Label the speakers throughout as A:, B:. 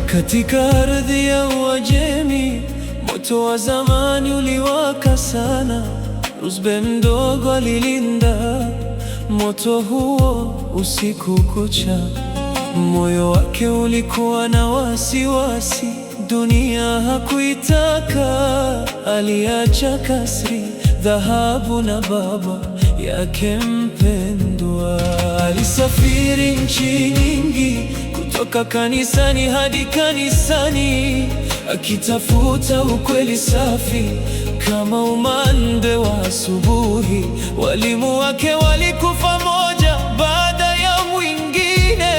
A: Katika ardhi ya Uajemi, moto wa zamani uliwaka sana. Rusbe mdogo alilinda moto huo usiku kucha. Moyo wake ulikuwa na wasiwasi, dunia hakuitaka. Aliacha kasri, dhahabu na baba yake mpendwa. Alisafiri nchi nyingi, kutoka kanisani hadi kanisani, akitafuta ukweli safi kama umande wa asubuhi. Walimu wake walikufa moja baada ya mwingine.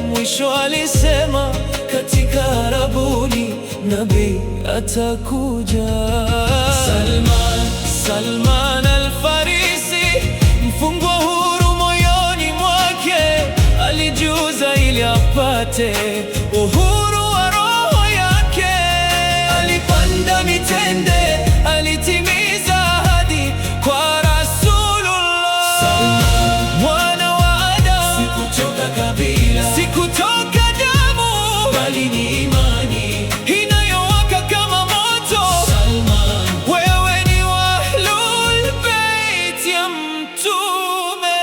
A: Mwisho alisema, katika Arabuni nabii atakuja. Salman al-Farisi, mfungwa huru moyoni mwake, alijiuza ili apate uhuru wa roho yake. Alipanda mitende, alitimiza ahadi kwa Rasulullah. Mwana wa Adam, sikutoka kabila, sikutoka damu, bali ni imani inayowaka kama moto. Wewe ni wa Ahlul Bait ya Mtume.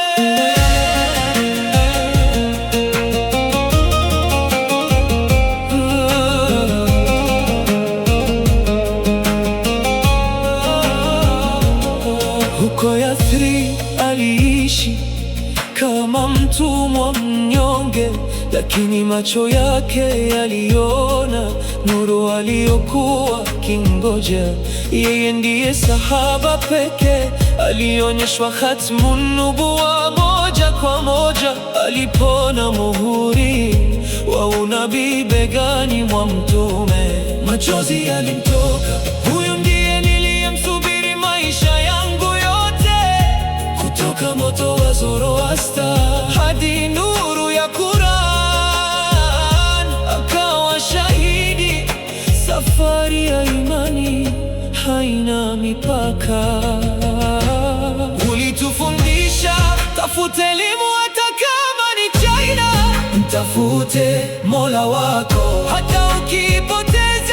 A: Huko Yathrib aliishi kama mtumwa mnyonge, lakini macho yake yaliona nuru aliyokuwa kingoja. Yeye ndiye sahaba pekee alionyeshwa khatmun nubuwa moja kwa moja. Alipona muhuri wa unabii begani mwa Mtume, machozi yalimtoka. Huyu ndiye niliyemsubiri maisha yangu yote. Kutoka moto wa Zoroaster hadi nuru ya Qur'an, akawa shahidi. Safari ya imani haina mipaka. Ulitufundisha, tafute elimu hata kama ni China. Mtafute Mola wako hata ukipoteza